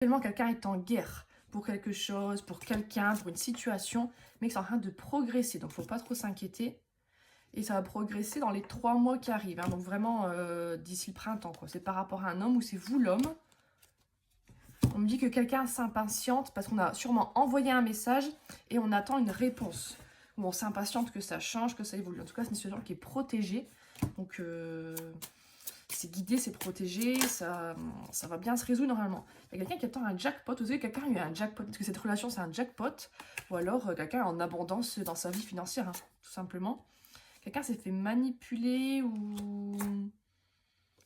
Tellement quelqu'un est en guerre pour quelque chose, pour quelqu'un, pour une situation, mais que c'est en train de progresser. Donc, il ne faut pas trop s'inquiéter. Et ça va progresser dans les 3 mois qui arrivent. Hein. Donc, vraiment, d'ici le printemps. C'est par rapport à un homme ou c'est vous l'homme. On me dit que quelqu'un s'impatiente parce qu'on a sûrement envoyé un message et on attend une réponse. Ou on s'impatiente que ça change, que ça évolue. En tout cas, c'est une situation qui est protégée. Donc, c'est guidé, c'est protégé, ça va bien se résoudre normalement. Il y a quelqu'un qui attend un jackpot. Vous savez, quelqu'un a eu un jackpot. Est-ce que cette relation, c'est un jackpot? Ou alors, quelqu'un est en abondance dans sa vie financière, hein, tout simplement. Quelqu'un s'est fait manipuler ou...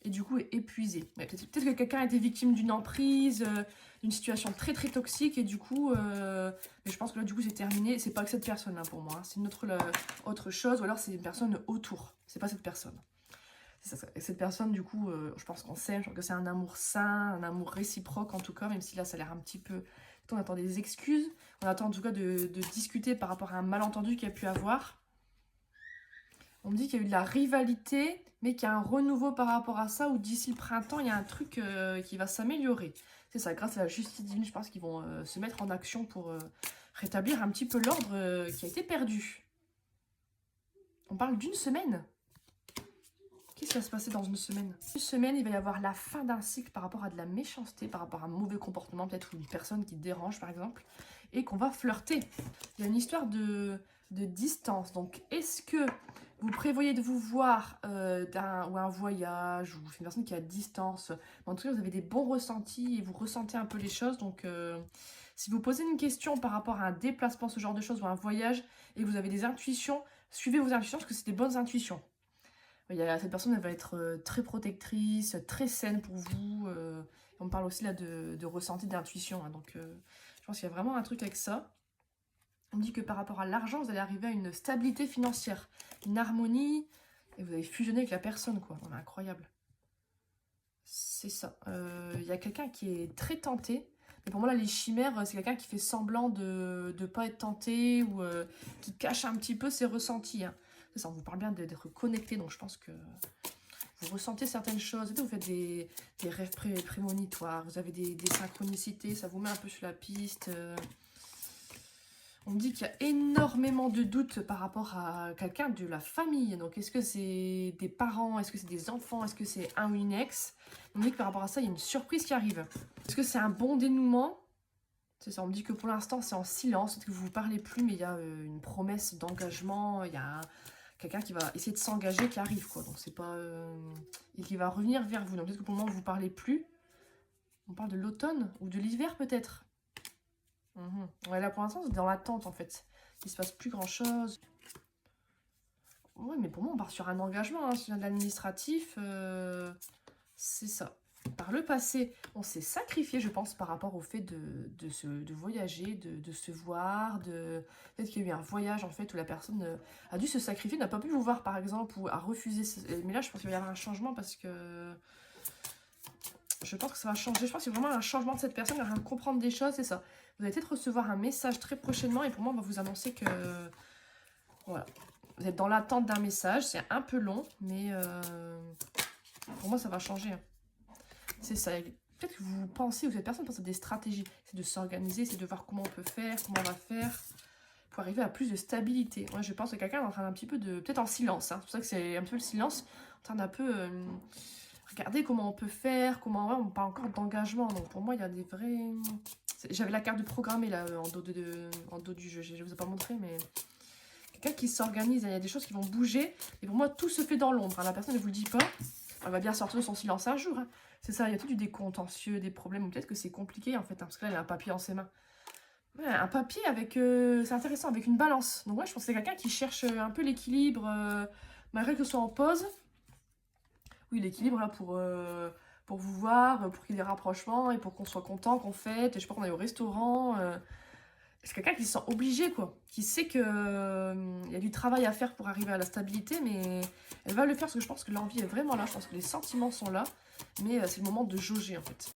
Et du coup, est épuisé. Peut-être que quelqu'un a été victime d'une emprise, d'une situation très très toxique. Et du coup, mais je pense que là, du coup, c'est terminé. C'est pas que cette personne là pour moi. Hein. C'est une autre chose. Ou alors, c'est une personne autour. C'est pas cette personne. Et cette personne, du coup, je pense qu'on s'aime. Je pense que c'est un amour sain, un amour réciproque en tout cas. Même si là, ça a l'air un petit peu... On attend des excuses. On attend en tout cas de discuter par rapport à un malentendu qu'il y a pu avoir. On me dit qu'il y a eu de la rivalité, mais qu'il y a un renouveau par rapport à ça, ou d'ici le printemps, il y a un truc qui va s'améliorer. C'est ça, grâce à la justice divine, je pense qu'ils vont se mettre en action pour rétablir un petit peu l'ordre qui a été perdu. On parle d'une semaine. Qu'est-ce qui va se passer dans une semaine? Une semaine, il va y avoir la fin d'un cycle par rapport à de la méchanceté, par rapport à un mauvais comportement, peut-être une personne qui dérange par exemple, et qu'on va flirter. Il y a une histoire de distance. Donc, est-ce que vous prévoyez de vous voir ou un voyage, ou c'est une personne qui est à distance? En tout cas, vous avez des bons ressentis et vous ressentez un peu les choses. Donc, si vous posez une question par rapport à un déplacement, ce genre de choses, ou un voyage, et que vous avez des intuitions, suivez vos intuitions parce que c'est des bonnes intuitions. Cette personne, elle va être très protectrice, très saine pour vous. On parle aussi là de ressenti, d'intuition. Hein, donc, je pense qu'il y a vraiment un truc avec ça. On me dit que par rapport à l'argent, vous allez arriver à une stabilité financière, une harmonie, et vous allez fusionner avec la personne, quoi. On est incroyable. C'est ça. Il y a quelqu'un qui est très tenté. Mais pour moi, là, les chimères, c'est quelqu'un qui fait semblant de ne pas être tenté ou qui cache un petit peu ses ressentis. Hein. C'est ça, on vous parle bien d'être connecté, donc je pense que vous ressentez certaines choses. Vous faites des rêves prémonitoires, vous avez des synchronicités, ça vous met un peu sur la piste. On me dit qu'il y a énormément de doutes par rapport à quelqu'un de la famille. Donc, est-ce que c'est des parents? Est-ce que c'est des enfants? Est-ce que c'est un ou une ex? On me dit que par rapport à ça, il y a une surprise qui arrive. Est-ce que c'est un bon dénouement? C'est ça, on me dit que pour l'instant, c'est en silence. Peut-être que vous ne parlez plus, mais il y a une promesse d'engagement. Il y a quelqu'un qui va essayer de s'engager qui arrive, quoi. Donc, c'est pas... et qui va revenir vers vous. Donc, peut-être que pour le moment, vous ne parlez plus. On parle de l'automne ou de l'hiver, peut-être. Ouais, là pour l'instant c'est dans l'attente en fait. Il se passe plus grand chose. Ouais, mais pour moi on part sur un engagement, hein, sur l'administratif. C'est ça. Par le passé, on s'est sacrifié, je pense, par rapport au fait de voyager, de se voir, peut-être qu'il y a eu un voyage en fait où la personne a dû se sacrifier, n'a pas pu vous voir par exemple, ou a refusé. Mais là je pense qu'il va y avoir un changement parce que je pense que ça va changer. Je pense qu'il y a vraiment un changement de cette personne, elle va comprendre des choses, c'est ça. Vous allez peut-être recevoir un message très prochainement et pour moi, on va vous annoncer que... Voilà. Vous êtes dans l'attente d'un message. C'est un peu long, mais pour moi, ça va changer. C'est ça. Peut-être que vous pensez, ou cette personne pense à des stratégies. C'est de s'organiser, c'est de voir comment on peut faire, comment on va faire pour arriver à plus de stabilité. Moi, je pense que quelqu'un est en train d'un petit peu de... Peut-être en silence. Hein. C'est pour ça que c'est un peu le silence. En train d'un peu... Regardez comment on peut faire, comment on parle encore d'engagement. Donc pour moi, il y a des vrais... J'avais la carte de programmer là en dos du jeu. Je ne vous ai pas montré, mais quelqu'un qui s'organise. Il y a des choses qui vont bouger. Et pour moi, tout se fait dans l'ombre. Hein. La personne ne vous le dit pas. Elle va bien sortir de son silence un jour. Hein. C'est ça, il y a tout des contentieux, des problèmes. Peut-être que c'est compliqué en fait. Hein, parce que là, il a un papier en ses mains. Ouais, un papier avec... c'est intéressant, avec une balance. Donc ouais, je pense que c'est quelqu'un qui cherche un peu l'équilibre, malgré que ce soit en pause. Oui, l'équilibre là pour vous voir, pour qu'il y ait des rapprochements et pour qu'on soit content, qu'on fête, je sais pas, qu'on aille au restaurant. C'est quelqu'un qui se sent obligé, quoi. Qui sait qu'il y a du travail à faire pour arriver à la stabilité, mais elle va le faire parce que je pense que l'envie est vraiment là. Je pense que les sentiments sont là, mais c'est le moment de jauger en fait.